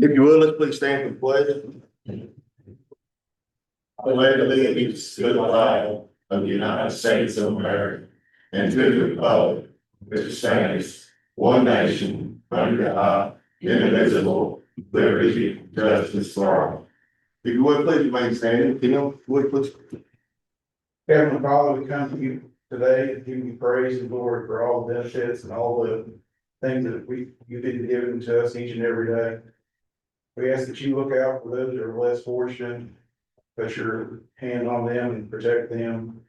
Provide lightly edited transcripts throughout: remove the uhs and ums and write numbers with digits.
If you will, let's please stand for the pledge. I pledge allegiance to the flag of the United States of America and to the republic which stands one nation under God, indivisible, liberty, and justice for all. If you would, please remain standing. Tim, would please. Heavenly Father, we come to you today and give you praise and glory for all the benefits and all the things that you've been giving to us each and every day. We ask that you look out for those that are less fortunate, put your hand on them and protect them.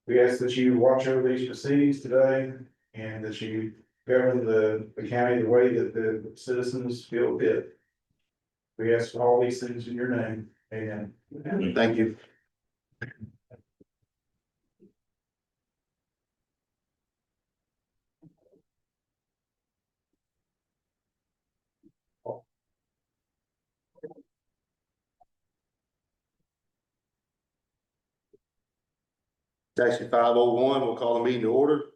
We ask that you watch over these proceedings today and that you govern the county the way that the citizens feel fit. We ask for all these things in your name. Amen. Thank you. Section 501, we'll call the meeting to order.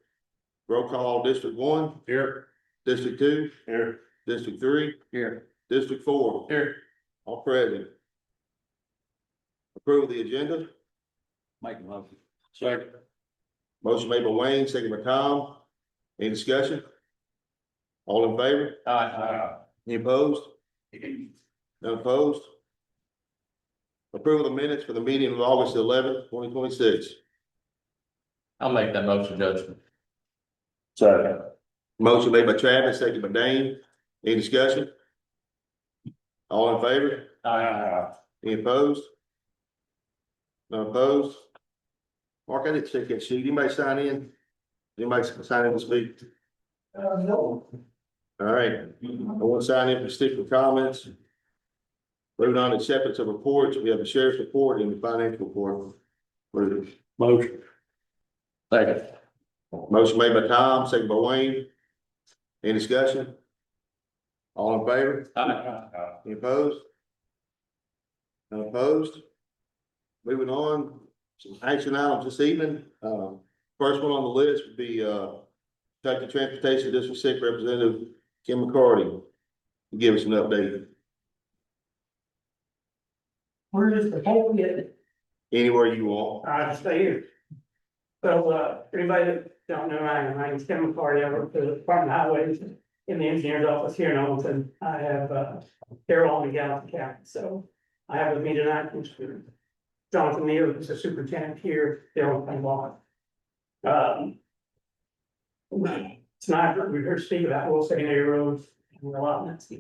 Roll call, District 1. Here. District 2. Here. District 3. Here. District 4. Here. All present. Approval of the agenda. Make a motion. Second. Motion made by Wayne, second by Tom. Any discussion? All in favor? Aye. Any opposed? None opposed? Approval of the minutes for the meeting of August 11th, 2026. I'll make that motion, Judge. Second. Motion made by Travis, second by Dane. Any discussion? All in favor? Aye. Any opposed? None opposed? Mark, I didn't check that sheet. Anybody sign in? Anybody sign in to speak? No. All right. I want to sign in for sticker comments. Moving on to acceptance of reports. We have the sheriff's report and the financial report. Motion. Second. Motion made by Tom, second by Wayne. Any discussion? All in favor? Aye. Any opposed? None opposed? Moving on, some action items this evening. First one on the list would be Kentucky Transportation District 6 Representative Kim McCarty. Give us an update. We're just before we get Anywhere you want. to stay here. So, anybody that don't know, my name's Kim McCarty. I work for the Department of Highways in the engineer's office here in Owen. I have, Carol on the Gallatin County. So I have with me tonight, Mr. Jonathan Neal, who's the superintendent here, Daryl Penblock. Tonight, we're here to speak about rural secondary roads and allotments.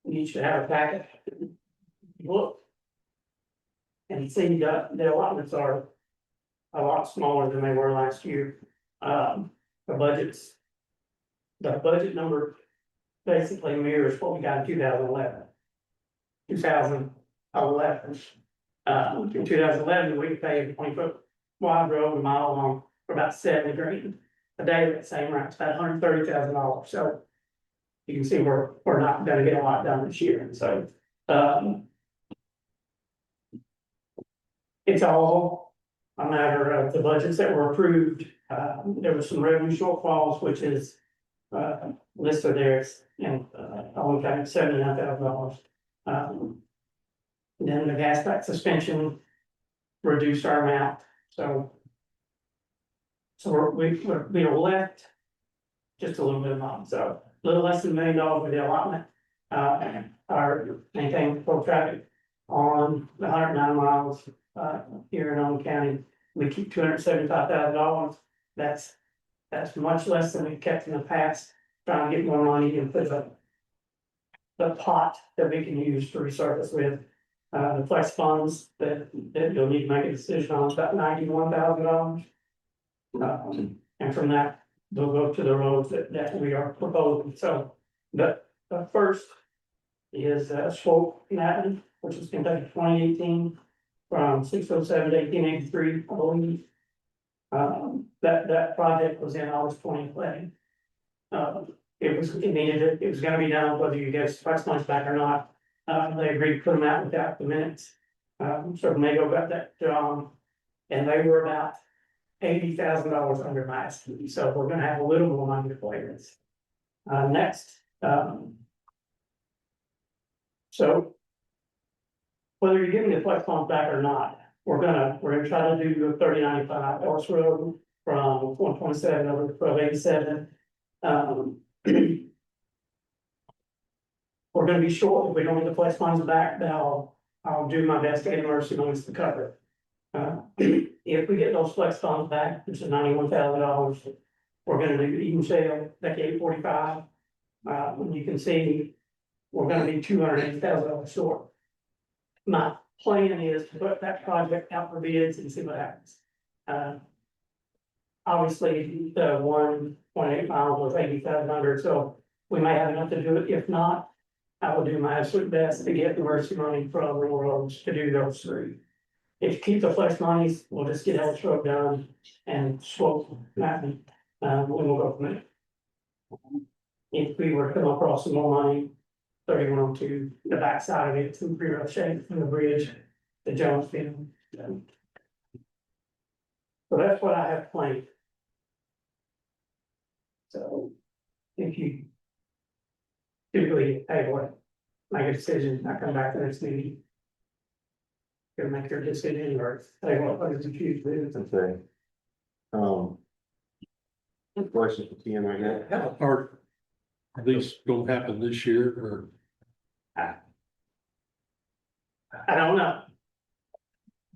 You should have a packet. Look. And see, the allotments are a lot smaller than they were last year. The budget number basically mirrors what we got in 2011. In 2011, we paid a 20-foot wide road, a mile long, for about $70 grand a day. That same rate, it's about $130,000. So you can see we're not going to get a lot done this year. And so it's all a matter of the budgets that were approved. There was some revenue shortfalls, which is listed there, and only got $79,000. Then the gas tax suspension reduced our amount, so we were left just a little bit of money, so a little less than $1 million with the allotment. Our maintaining full traffic on the 109 miles here in Owen County, we keep $275,000. That's much less than we kept in the past, trying to get more money and put pot that we can use to resurface with. The flex funds that you'll need to make a decision on is about $91,000. And from that, they'll go to the roads that we are proposing, so, the first is, Swope Mountain, which is conducted 2018, from 607 to 1883, I believe. That project was in August 2020. It needed it, it was gonna be done, whether you get flex funds back or not. They agreed to put them out without the minutes. So Nego got that job, and they were about $80,000 under my estimate, so we're gonna have a little more money to play with. Next, so whether you're getting the flex funds back or not, we're gonna try to do the 3095 Ellis Road from 127 over to 1287. We're gonna be short, if we don't get the flex funds back, then I'll do my best to get emergency monies to cover it. If we get those flex funds back, which is $91,000, we're gonna do even sale, deck 845. You can see, we're gonna be $280,000 short. My plan is to put that project out for bids and see what happens. Obviously, the 1.8 miles was 8,700, so we may have enough to do it. If not, I will do my absolute best to get the emergency money from rural roads to do those three. If you keep the flex monies, we'll just get Ellis Road done and Swope Mountain, and we'll go from there. If we were to come across some more money, 3102, the backside of it, some pretty rough shape from the bridge, the Jones Field. So that's what I have planned. So if you typically table it, make a decision, I come back to the next meeting. You'll make your decision or tell you what is you choose to do. Okay. Question for Ken right now. Are these gonna happen this year or? I don't know.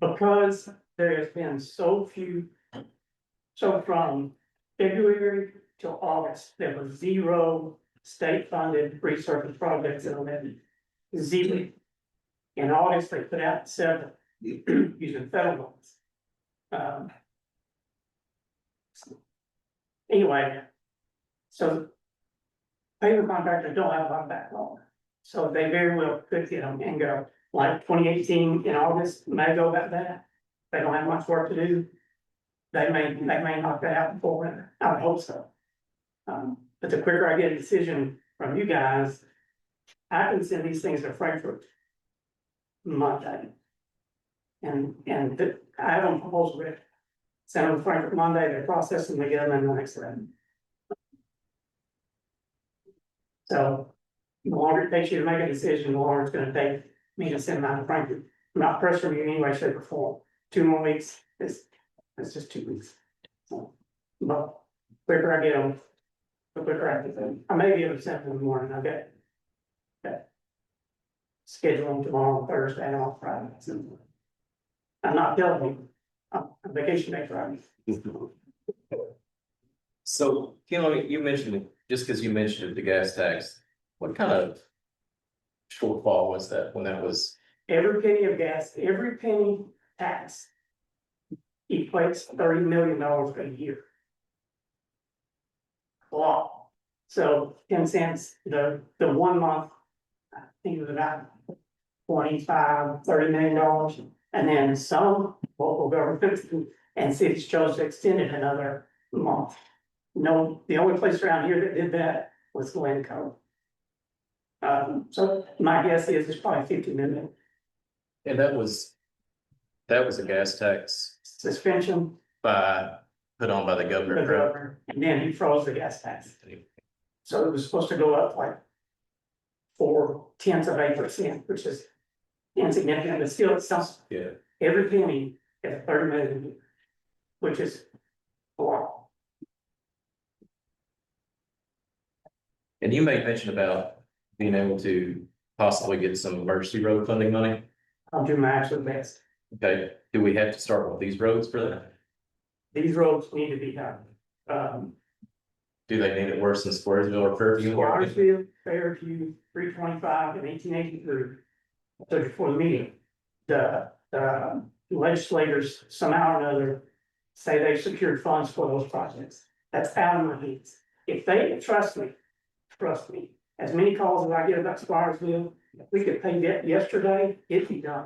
Because there has been so few. So from February till August, there was 0 state funded resurface projects in the levy. 0. In August, they put out 7 using federal ones. Anyway, so payment contractors don't have a lot of backlog, so they very well could get them and go. Like 2018 in August, may go about that. They don't have much work to do. They may knock that out before winter. I would hope so. But the quicker I get a decision from you guys, I can send these things to Frankfurt Monday. And I have them proposed with, send them to Frankfurt Monday, they process them, they get them in the next day. So the longer it takes you to make a decision, the longer it's gonna take me to send them out to Frankfurt. I'm not pressuring you in any way, shape, or form. 2 more weeks, it's just 2 weeks. So, but quicker I get them, the quicker I get them. I may be able to send them in the morning, I'll get schedule them tomorrow, Thursday, and on Friday. I'm not telling you, I'm on vacation day Friday. So, Ken, you mentioned it, just because you mentioned it, the gas tax, what kind of shortfall was that when that was? Every penny of gas, every penny tax equates $30 million a year. A lot. So 10 cents, the 1 month, I think it was about $25-30 million. And then some local governments and cities chose to extend it another month. No, the only place around here that did that was Glencoe. So my guess is it's probably 50 million. And that was a gas tax Suspension, put on by the the governor. governor, and then he froze the gas tax. So it was supposed to go up like 0.4%, which is insignificant, but still it's something. Yeah. Every penny is 30 million, which is a lot. And you made mention about being able to possibly get some emergency road funding money. I'll do my absolute best. Okay, do we have to start with these roads for that? These roads need to be done. Do they need it worse than Squaresville or Fairview? Squaresville, Fairview, 325 and 1883. So before the meeting, the legislators somehow or another say they secured funds for those projects. That's out of my hands. If they, trust me, as many calls as I get about Squaresville, if we could pay that yesterday, it'd be done.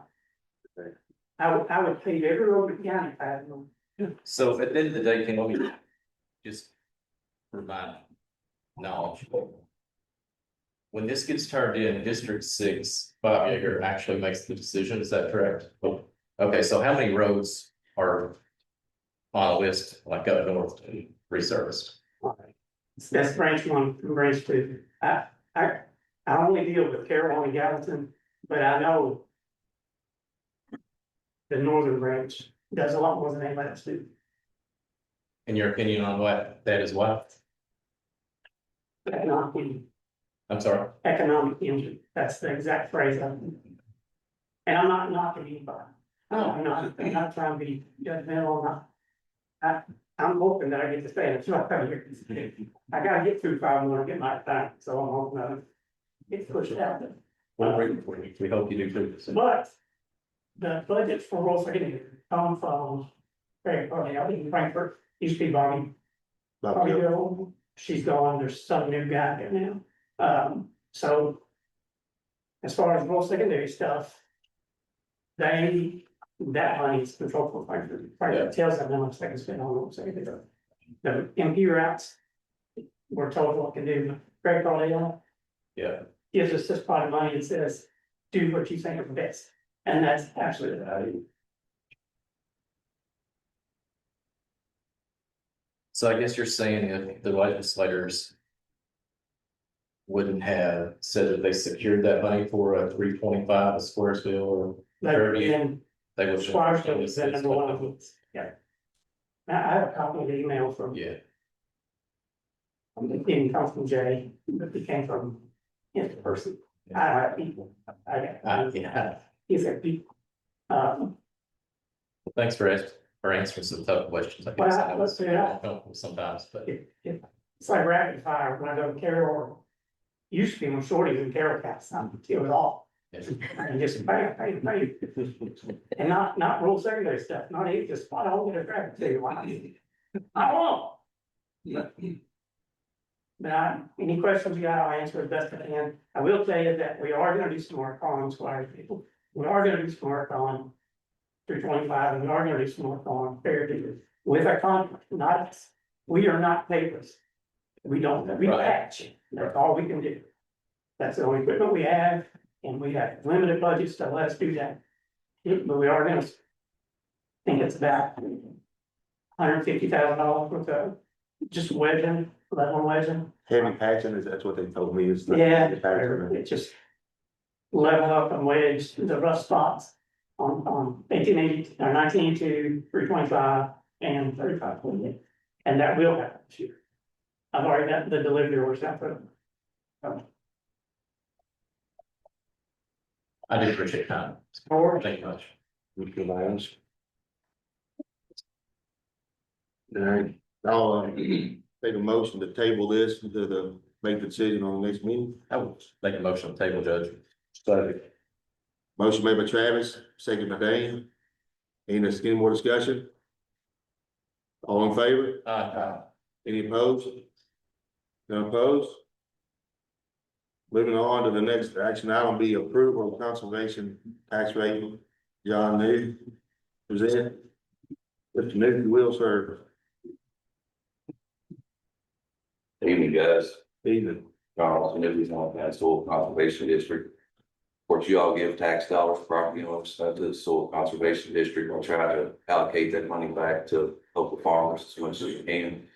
I would pay every road in the county if I had them. So at the end of the day, can we just provide knowledge? When this gets turned in, District 6, Bob Yeager actually makes the decision, is that correct? Okay, so how many roads are on a list, like up north, resurfaced? That's branch 1, branch 2. I only deal with Carroll and Gallatin, but I know the northern branch does a lot more than anybody else do. In your opinion on what that is what? I'm sorry. Economic engine, that's the exact phrase I'm using. And I'm not knocking anybody. I'm not trying to be judgmental, I'm hoping that I get to stay in the truck out here. I gotta get through 5 more to get my time, so I'm hoping that it's pushed out there. We hope you do too. But the budget for rural secondary come from very early, I think in Frankfurt, used to be Bobby Hill. She's gone, there's some new guy there now. So as far as rural secondary stuff, that money is controlled for Frankfurt. Frankfurt tells them how much they can spend on rural secondary. The MP routes, we're told what can do. Greg Carlyle Yeah, gives us this pot of money and says, do what you think is best. And that's absolutely the value. so I guess you're saying if the legislators wouldn't have said that they secured that money for a 325 of Squaresville or Fairview, And they would. Squaresville is the number one of them. Yeah. Now, I have a copy of the email from, Yeah, it didn't come from Jay, but it came from his person. I don't have people. yeah. He's got people. Thanks for answering some tough questions. I guess Well, I let's figure it out. helpful sometimes, but It's like rapid fire when I go to Carroll. Used to be when Shorty and Carroll got something, it was all. And just bang. And not rural secondary stuff, not even just spot on with a traffic ticket. Why? I won't. Any questions you got, I'll answer as best I can. I will tell you that we are gonna do some work on Squire people. We are gonna do some work on 325, and we are gonna do some work on Fairview with our contract, not us. We are not papers. We patch. That's all we can do. That's the only equipment we have, and we have limited budgets to let us do that. But we are gonna, I think it's about $150,000 worth of just wedging, level wedging. Heavy patching, that's what they told me is. Yeah, it just level up and wedge the rough spots on 1880 or 1982, 325 and 3528. And that will happen this year. I've already got the delivery orders out for them. I do appreciate time. Or Thank you much. All right, I'll take a motion to table this to make the decision on the next meeting. I will make a motion on the table, Judge. Motion made by Travis, second by Dane. Any more discussion? All in favor? Any opposed? None opposed? Moving on to the next action item, be approval of conservation tax rate. John New, present. Mr. New, you will serve. Evening, guys. Evening. Charles Newby's on that soil conservation district. Of course, you all give tax dollars, property owners to the soil conservation district. We'll try to allocate that money back to local farmers as much as we can.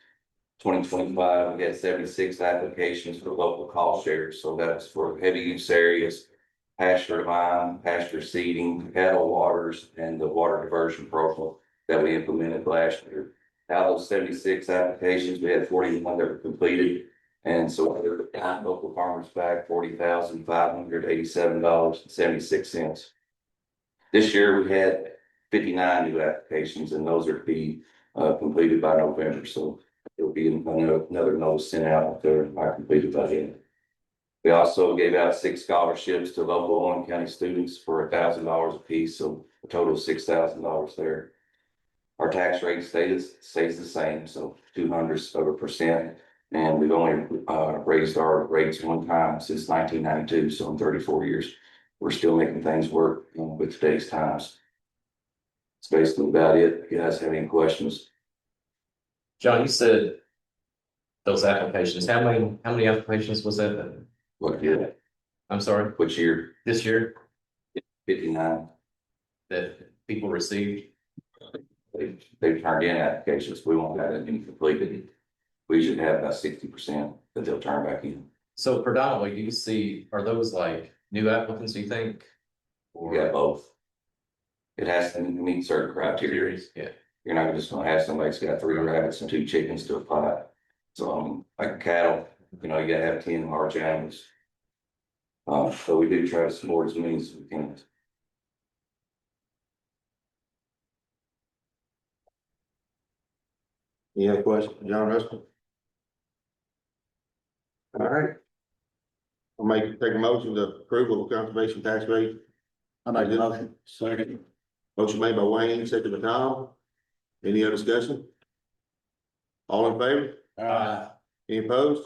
2025, we had 76 applications for local cost shares. So that's for heavy use areas, pasture line, pasture seeding, cattle waters, and the water diversion program that we implemented last year. Out of those 76 applications, we had 41 that were completed. And so we're buying local farmers back $40,587.76. This year we had 59 new applications, and those are to be completed by November. So There'll be another notice sent out if they're not completed by then. We also gave out 6 scholarships to local Owen County students for $1,000 apiece, so a total of $6,000 there. Our tax rate stays the same, so 0.02%, and we've only raised our rates one time since 1992, so in 34 years. We're still making things work with today's times. That's basically about it. If you guys have any questions? John, you said those applications, how many applications was that? What year? I'm sorry, Which year? this year 59. that people received? They've turned in applications. We won't have any completed. We should have about 60% that they'll turn back in. So predominantly, do you see, are those like new applicants, you think? Or We got both. It has to meet certain criteria. Yeah. You're not just gonna have somebody that's got 3 rabbits and 2 chickens to apply. So, like cattle, you gotta have 10 large animals. So we do try to support as many as we can. Any other questions, John Russell? All right. I'll take a motion to approval of conservation tax rate. I make a motion. Second. Motion made by Wayne, second by Tom. Any other discussion? All in favor? Any opposed?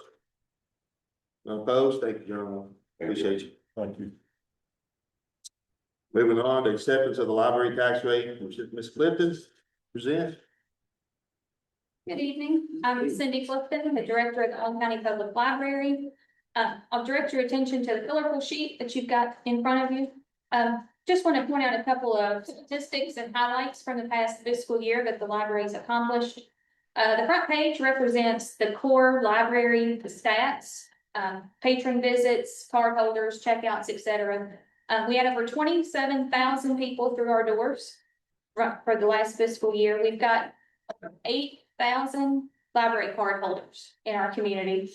None opposed? Thank you, John. Appreciate you. Thank you. Moving on to acceptance of the library tax rate, which is Ms. Clifton present. Good evening, I'm Cindy Clifton, the director of the Owen County Public Library. I'll direct your attention to the colorful sheet that you've got in front of you. Just want to point out a couple of statistics and highlights from the past fiscal year that the library's accomplished. The front page represents the core library, the stats, patron visits, card holders, checkouts, etc. We had over 27,000 people through our doors for the last fiscal year. We've got 8,000 library card holders in our community.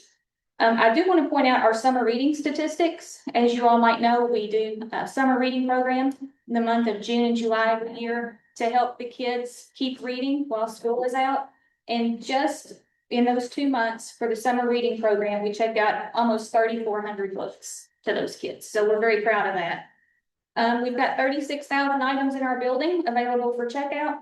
I do want to point out our summer reading statistics. As you all might know, we do a summer reading program in the month of June and July every year to help the kids keep reading while school is out. And just in those 2 months for the summer reading program, we checked out almost 3,400 books to those kids. So we're very proud of that. We've got 36,000 items in our building available for checkout.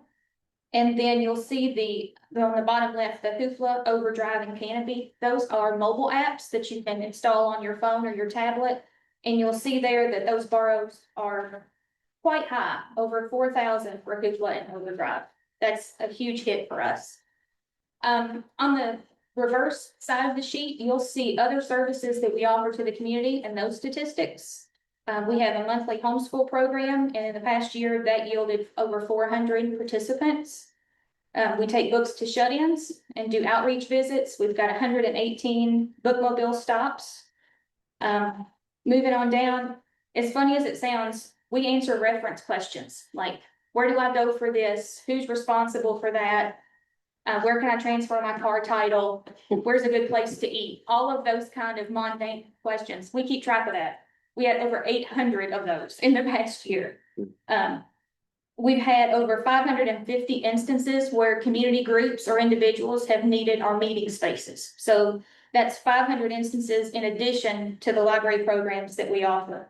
And then you'll see on the bottom left, the Hoofla, Overdrive, and Canopy. Those are mobile apps that you can install on your phone or your tablet. And you'll see there that those borrows are quite high, over 4,000 for Hoofla and Overdrive. That's a huge hit for us. On the reverse side of the sheet, you'll see other services that we offer to the community and those statistics. We have a monthly homeschool program, and in the past year that yielded over 400 participants. We take books to shut-ins and do outreach visits. We've got 118 bookmobile stops. Moving on down, as funny as it sounds, we answer reference questions like, where do I go for this? Who's responsible for that? Where can I transfer my car title? Where's a good place to eat? All of those kind of mundane questions. We keep track of that. We had over 800 of those in the past year. We've had over 550 instances where community groups or individuals have needed our meeting spaces. So that's 500 instances in addition to the library programs that we offer.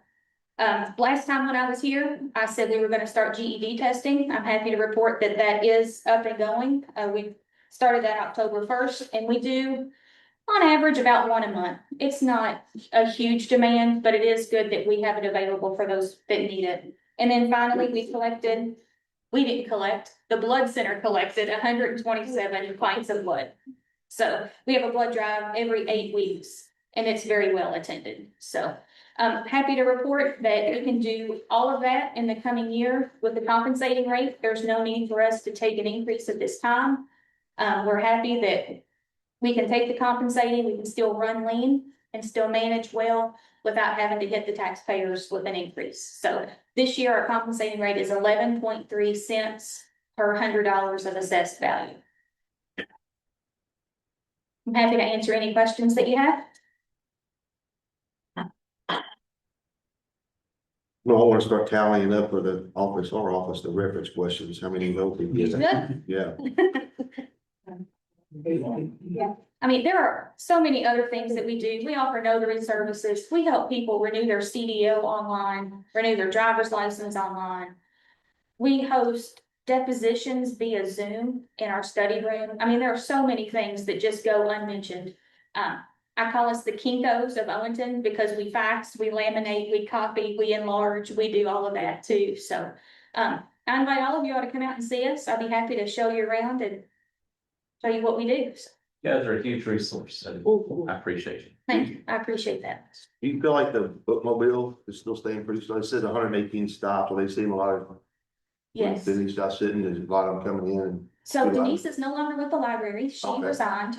Last time when I was here, I said we were going to start GED testing. I'm happy to report that that is up and going. We started that October 1st, and we do on average about 1 a month. It's not a huge demand, but it is good that we have it available for those that need it. And then finally, the blood center collected 127 pints of blood. So we have a blood drive every 8 weeks, and it's very well attended. So I'm happy to report that we can do all of that in the coming year with the compensating rate. There's no need for us to take an increase at this time. We're happy that we can take the compensating, we can still run lean and still manage well without having to hit the taxpayers with an increase. So this year, our compensating rate is 11.3 cents per $100 of assessed value. I'm happy to answer any questions that you have. No, I want to start tallying up for the office, the reference questions, how many votes we get. Yeah. Yeah, I mean, there are so many other things that we do. We offer notary services. We help people renew their CDO online, renew their driver's license online. We host depositions via Zoom in our study room. I mean, there are so many things that just go unmentioned. I call us the Kinkos of Owenston because we fax, we laminate, we copy, we enlarge, we do all of that too. So, I invite all of you all to come out and see us. I'd be happy to show you around and show you what we do. So, You guys are a huge resource, and I appreciate you. thank you. I appreciate that. Do you feel like the bookmobile is still staying pretty slow? It says 118 stops, so they seem a lot of. Yes. Then these guys sitting, there's a lot of them coming in. So Denise is no longer with the library. She Okay. resigned.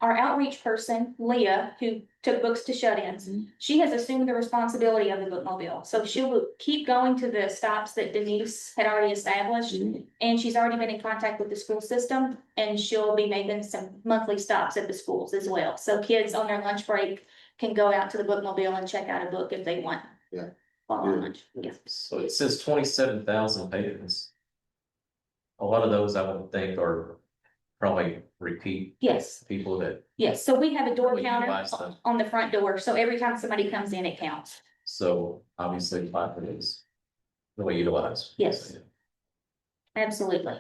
Our outreach person, Leah, who took books to shut-ins, she has assumed the responsibility of the bookmobile. So she will keep going to the stops that Denise had already established. And she's already been in contact with the school system, and she'll be making some monthly stops at the schools as well. So kids on their lunch break can go out to the bookmobile and check out a book if they want. Yeah. While on lunch, yeah. So it says 27,000 patrons. A lot of those I would think are probably repeat Yes, people that, yes. So we have a door We counter utilize them. on the front door. So every time somebody comes in, it counts. so obviously Blackford is really utilized. Yes. Absolutely.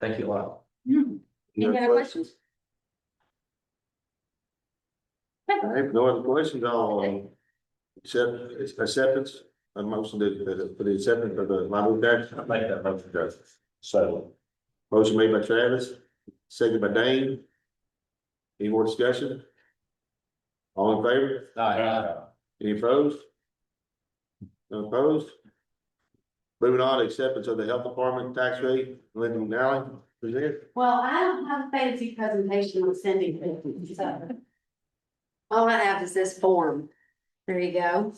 Thank you a lot. Any other questions? All right, no other questions, I'll acceptance, a motion for the acceptance of the library tax. I make that motion, Judge. So. Motion made by Travis, seconded by Dane. Any more discussion? All in favor? Any opposed? None opposed? Moving on, acceptance of the health department tax rate, Linda McNally, present. Well, I don't have a fancy presentation on sending, so. All I have is this form. There you go.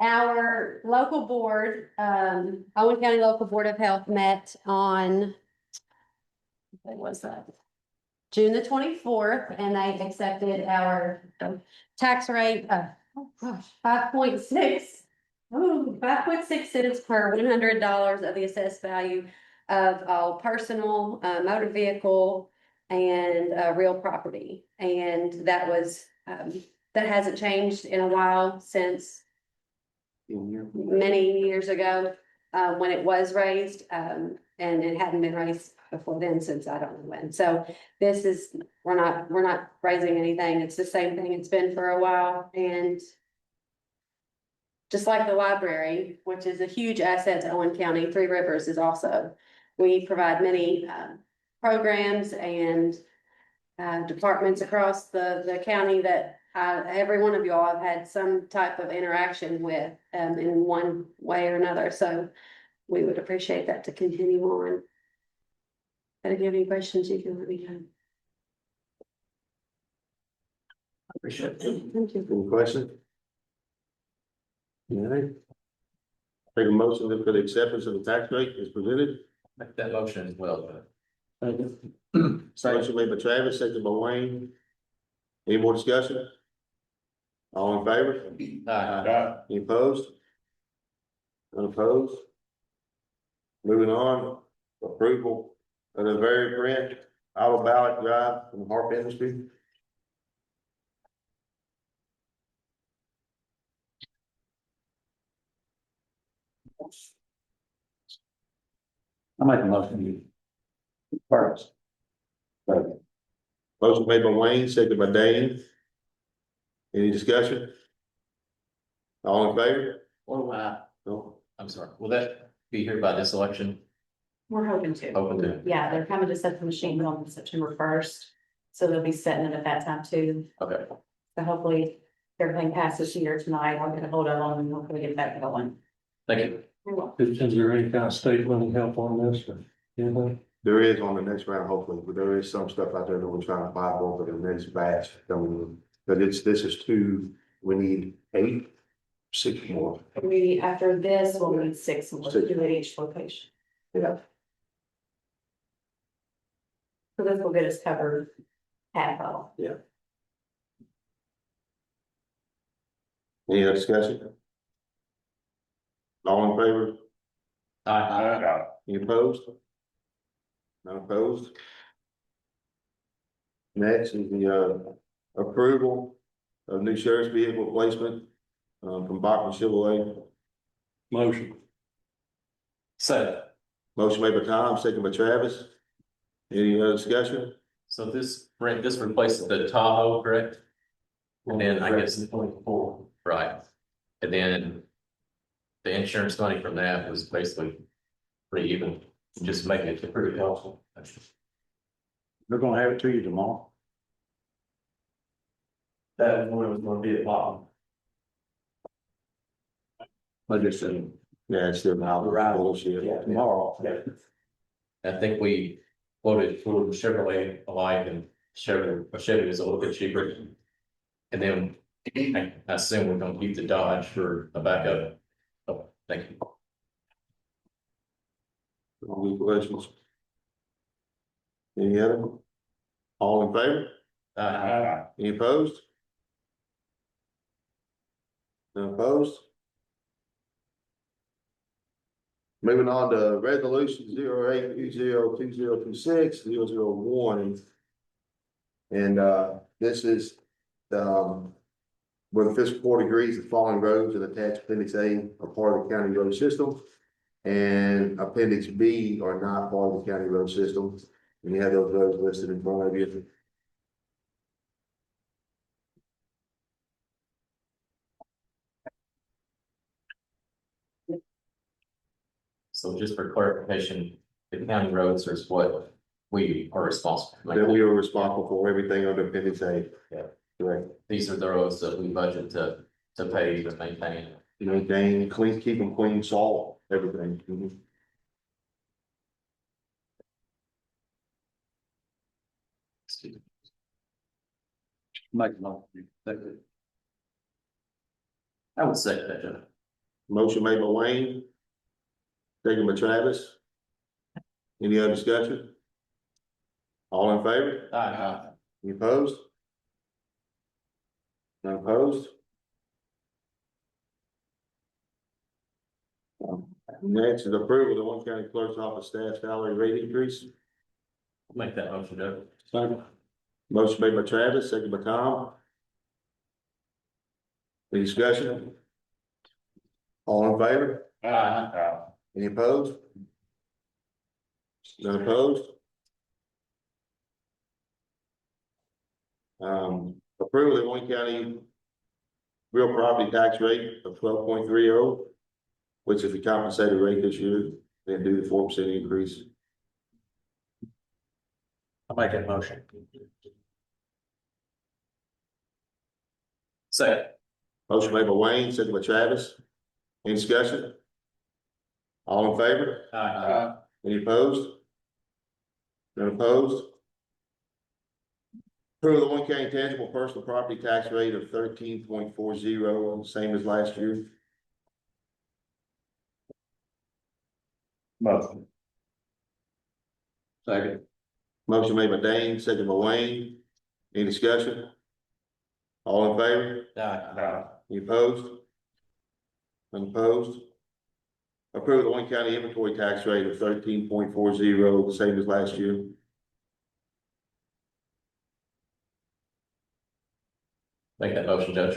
Our local board, Owen County Local Board of Health met on. What was that? June the 24th, and they accepted our tax rate, oh gosh, 5.6. Ooh, 5.6 cents per $100 of the assessed value of all personal, motor vehicle, and real property. And that was, that hasn't changed in a while since many years ago, when it was raised, and it hadn't been raised before then since I don't know when. So this is, we're not raising anything. It's the same thing it's been for a while. And just like the library, which is a huge asset to Owen County, Three Rivers is also. We provide many programs and departments across the county that every one of y'all have had some type of interaction with in one way or another. So we would appreciate that to continue on. But if you have any questions, you can let me know. Appreciate it. Thank you. Any questions? All right. Take a motion for the acceptance of the tax rate as presented. Make that motion as well. Motion made by Travis, seconded by Wayne. Any more discussion? All in favor? Any opposed? Unopposed? Moving on, approval of the very grant auto ballot drive from Harp Industry. I make a motion. First. Motion made by Wayne, seconded by Dane. Any discussion? All in favor? No. I'm sorry, will that be here by this election? We're hoping to. Hoping to. Yeah, they're coming to set the machines on September 1st. So they'll be setting it at that time too. Okay, So hopefully everything passes here tonight. I'll get a hold of them and hopefully get that going. thank you. You're welcome. Is there any kind of state money help on this or anything? There is on the next round, hopefully, but there is some stuff out there that we're trying to apply for the next batch coming in. But this is two, we need 8, 6 more. We, after this, we'll need 6 more to do at each location. Yeah. So this will get us covered half of. Any other discussion? All in favor? Aye. Any opposed? None opposed? Next is the approval of new sheriff's vehicle replacement from Bachman Chevrolet. Motion. So, Motion made by Tom, second by Travis. Any other discussion? so this replaces the Tahoe, correct? And then I guess, right, and then the insurance money from that was basically pretty even, just making it pretty helpful. They're gonna have it to you tomorrow. That one was gonna be a problem. I just said, Yeah, it's still now. Right. Bullshit. tomorrow. I think we quoted Ford and Chevrolet alike, and Chevy is a little bit cheaper. And then I assume we're gonna keep the Dodge for a backup. Oh, thank you. Any questions? Any other? All in favor? Any opposed? None opposed? Moving on to resolution 08202026-001. And this is where the fiscal court agrees the following roads and attached appendix A are part of the county road system. And appendix B are not part of the county road system. And you have those roads listed in front of you. So just for clarification, the county roads is what we are responsible for. Then we are responsible for everything under appendix A. Yeah. Correct. These are the roads that we budget to pay to maintain. Maintain, clean, keep them clean, salt, everything. Mhm. Make a motion. Second. I would say that, Jeff. Motion made by Wayne. Second by Travis. Any other discussion? All in favor? Any opposed? None opposed? Next is approval of the Owen County Clerk's Office staff salary rate increase. Make that motion, Jeff. Second. Motion made by Travis, second by Tom. Any discussion? All in favor? Any opposed? None opposed? Approval of the Owen County real property tax rate of 12.30, which is the compensated rate this year, then do the 4% increase. I'll make that motion. Second. Motion made by Wayne, second by Travis. Any discussion? All in favor? Any opposed? None opposed? Approve the Owen County tangible personal property tax rate of 13.40, same as last year. Motion. Second. Motion made by Dane, second by Wayne. Any discussion? All in favor? Any opposed? None opposed? Approve the Owen County inventory tax rate of 13.40, the same as last year. Make that motion, Judge.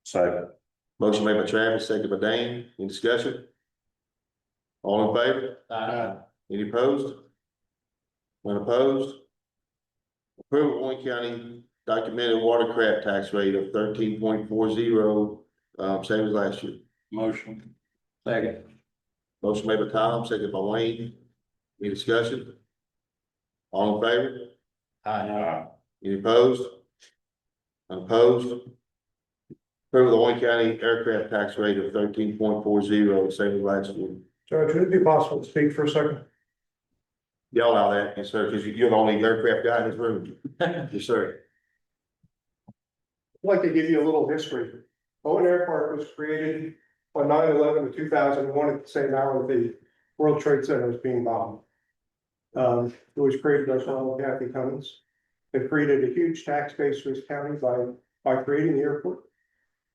Second. Motion made by Travis, second by Dane. Any discussion? All in favor? Any opposed? None opposed? Approve of Owen County documented watercraft tax rate of 13.40, same as last year. Motion. Second. Motion made by Tom, second by Wayne. Any discussion? All in favor? Any opposed? Unopposed? Approve the Owen County aircraft tax rate of 13.40, same as last year. Judge, would it be possible to speak for a second? Y'all allow that, yes, sir, because you're the only aircraft guy in this room. Yes, sir. I'd like to give you a little history. Owen Airport was created on 9/11 of 2001 at the same hour that the World Trade Center was being bombed. It was created by Ronald Kathy Cummins. It created a huge tax base for this county by creating the airport.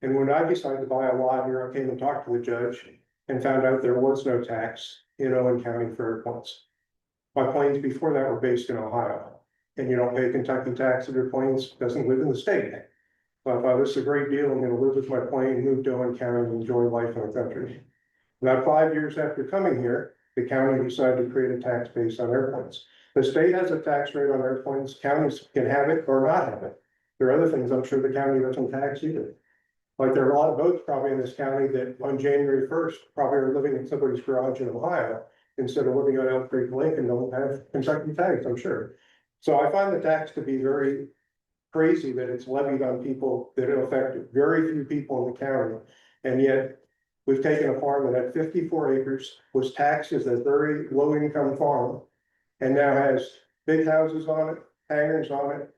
And when I decided to buy a lot here, I came and talked to the judge and found out there was no tax in Owen County for airports. My planes before that were based in Ohio. And you don't pay Kentucky tax if your planes doesn't live in the state. So I thought this is a great deal. I'm gonna live with my plane, move to Owen County, and enjoy life in the country. About 5 years after coming here, the county decided to create a tax base on airplanes. The state has a tax rate on airplanes, counties can have it or not have it. There are other things I'm sure the county doesn't tax either. Like there are a lot of boats probably in this county that on January 1st, probably are living in somebody's garage in Ohio. Instead of living on Elk Creek Lake and don't have Kentucky tax, I'm sure. So I find the tax to be very crazy that it's levied on people that it affected very few people in the county. And yet we've taken a farm that had 54 acres, was taxed as a very low income farm. And now has big houses on it, hangars on it.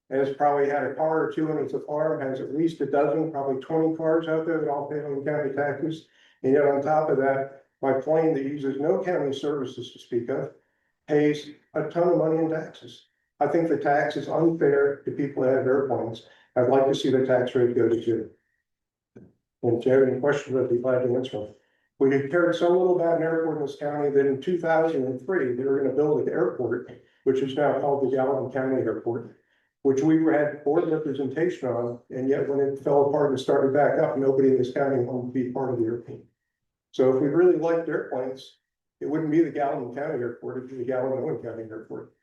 And it's probably had a car or two, and it's a farm, has at least a dozen, probably 20 cars out there that all pay Owen County taxes. And yet on top of that, my plane that uses no county services to speak of pays a ton of money in taxes. I think the tax is unfair to people that have airplanes. I'd like to see the tax rate go to 0. And if you have any questions, I'd be glad to answer them. We cared so little about an airport in this county that in 2003, they were gonna build an airport, which is now called the Gallatin County Airport, which we had board representation on, and yet when it fell apart and started back up, nobody in this county wanted to be part of the airplane. So if we really liked airplanes, it wouldn't be the Gallatin County Airport, it'd be the Gallatin Owen County Airport.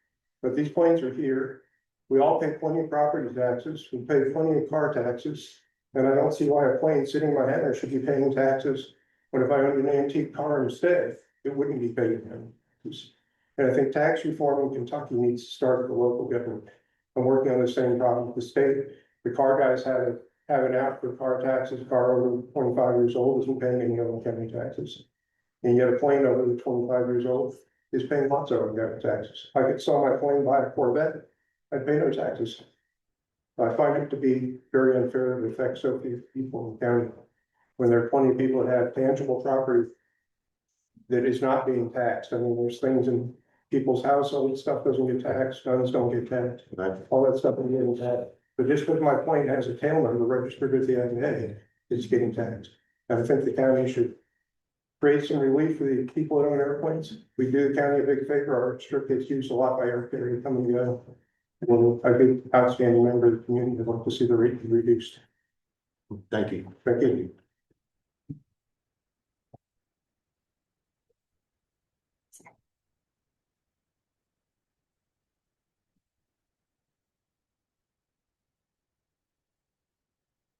But these planes are here. We all pay plenty of property taxes. We pay plenty of car taxes. And I don't see why a plane sitting in my hangar should be paying taxes. When if I owned an antique car instead, it wouldn't be paid taxes. And I think tax reform in Kentucky needs to start at the local government. I'm working on the same problem with the state. The car guys have an out for car taxes. A car over 25 years old isn't paying any Owen County taxes. And yet a plane over the 25 years old is paying lots of Owen County taxes. I could sell my plane, buy a Corvette, I'd pay no taxes. I find it to be very unfair that it affects so few people in the county. When there are plenty of people that have tangible property that is not being taxed. I mean, there's things in people's household, stuff doesn't get taxed, guns don't get taxed, all that stuff is getting taxed. But just because my plane has a tail number registered at the FAA, it's getting taxed. And I think the county should create some relief for the people that own airplanes. We do the county a big favor. Our strip gets used a lot by air carrier coming and go. Well, I'd be outstanding member of the community. I'd like to see the rate reduced. Thank you. Thank you.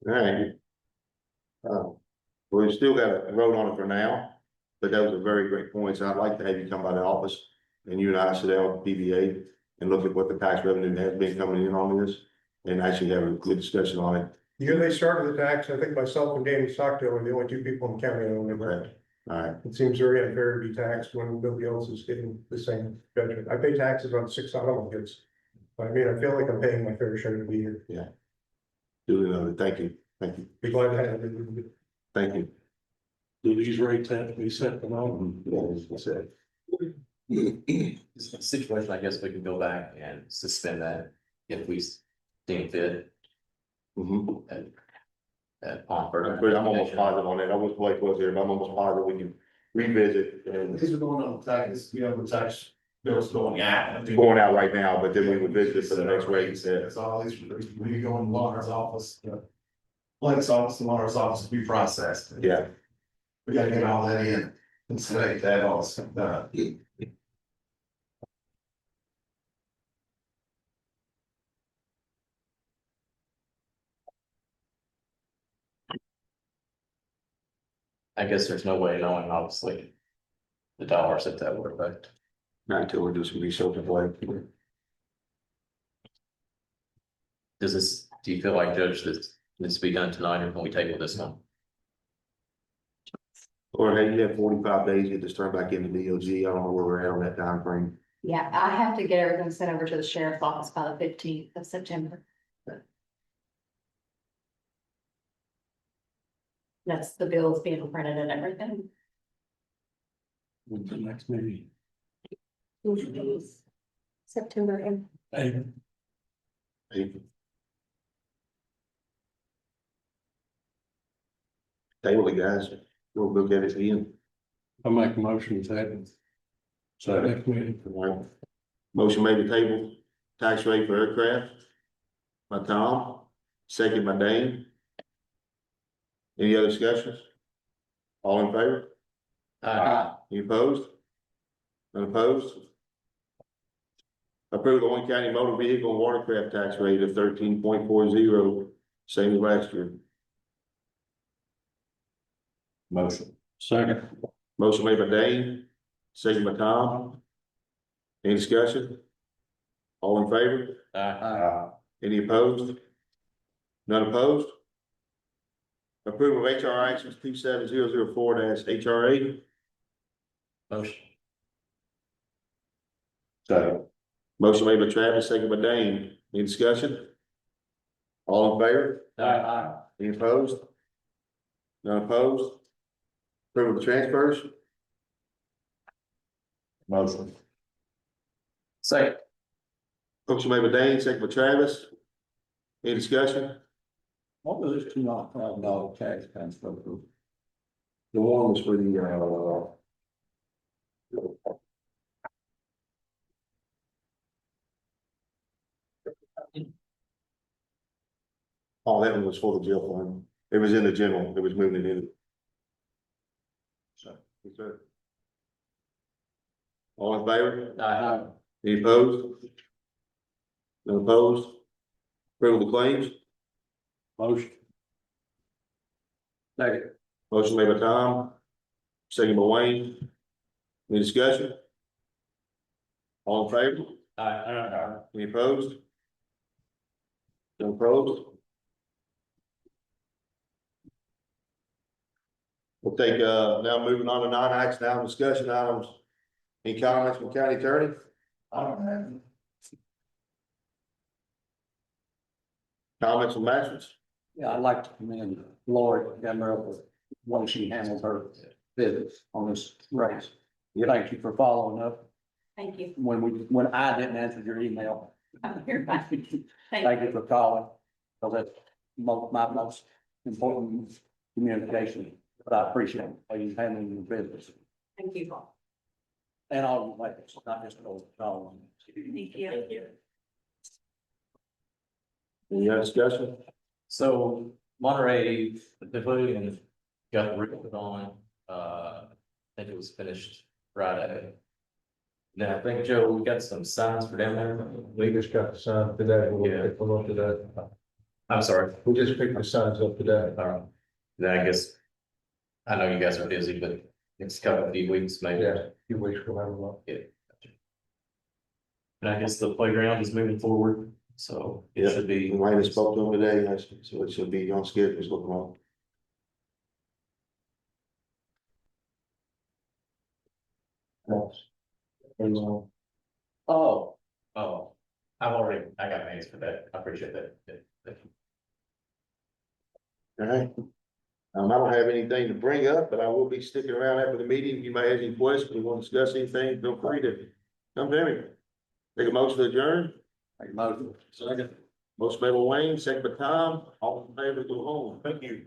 All right. We've still got a vote on it for now, but that was a very great point. So I'd like to have you come by the office and you and I sit down with the PBA and look at what the tax revenue has been coming in on this and actually have a good discussion on it. The year they started the tax, I think myself and Danny Stockdale are the only two people in the county that own it. All right. It seems very unfair to be taxed when nobody else is getting the same judgment. I pay taxes on 6 automobiles. I mean, I feel like I'm paying my fair share to be here. Yeah. Duly noted. Thank you. Thank you. Be glad to have it. Thank you. Do these rates have to be set for all? Yeah, as I said. It's a situation, I guess we can go back and suspend that if we deem fit. Mhm. On further. But I'm almost positive on that. I was like, was here, but I'm almost positive we can revisit and These are going on taxes, we have the tax bills going out. going out right now, but then we would visit for the next rate. That's all these, we go in Laura's office, Blake's office, and Laura's office to be processed. Yeah. We gotta get all that in and say that all done. I guess there's no way knowing, obviously, the dollars that would affect. Not until we do some research of like. Do you feel like, Judge, this needs to be done tonight, or can we table this one? Or hey, you have 45 days, get this turned back into DOG. I don't know where we're at on that time frame. Yeah, I have to get everything sent over to the sheriff's office by the 15th of September. That's the bills being printed and everything. When's the next meeting? September. Hey, Hey. Table it, guys. We'll look at it again. I make a motion to table. Second. Motion made to table tax rate for aircraft by Tom, second by Dane. Any other discussions? All in favor? Any opposed? None opposed? Approve the Owen County Motor Vehicle and Watercraft tax rate of 13.40, same as last year. Motion. Second. Motion made by Dane, second by Tom. Any discussion? All in favor? Any opposed? None opposed? Approval of HR actions 27004 HRA. Motion. Second. Motion made by Travis, second by Dane. Any discussion? All in favor? Any opposed? None opposed? Approval of transfers? Motion. Second. Motion made by Dane, second by Travis. Any discussion? What was this $2,500 tax transfer? The one was for the, oh, that one was for the jail fund. It was in the general, it was moving it in. So, yes, sir. All in favor? Any opposed? None opposed? Approval of the claims? Motion. Second. Motion made by Tom, second by Wayne. Any discussion? All in favor? Any opposed? No opposed? We'll take, now moving on to non-action item discussion items. Any comments from county attorney? I don't have. Comments from Masters? Yeah, I'd like to commend Lori Demerell for the way she handled her business on this race. Thank you for following up Thank you. when I didn't answer your email. You're fine. Thank you for calling, because that's my most important communication, but I appreciate how you handling your business Thank you. and all your letters, not just those calling. Thank you. Any other discussion? So Monterey, the pavilion got the roof put on, I think it was finished Friday. Now, I think, Joe, we got some signs for down there. We just got the sign today, Yeah. pick them up today. I'm sorry. We just picked the signs up today. Then I guess, I know you guys are busy, but next couple of weeks, maybe. Yeah, few weeks we'll have them up. And I guess the playground is moving forward, so it should be. Wayne spoke to him today, so it should be on schedule, it's looking on. Oh, I got names for that. I appreciate that. Yeah, thank you. All right. I don't have anything to bring up, but I will be sticking around after the meeting. If you may have any questions, you want to discuss anything, feel free to come to me. Take a motion to adjourn. Make a motion. Second. Motion made by Wayne, second by Tom, all in favor, go home. Thank you.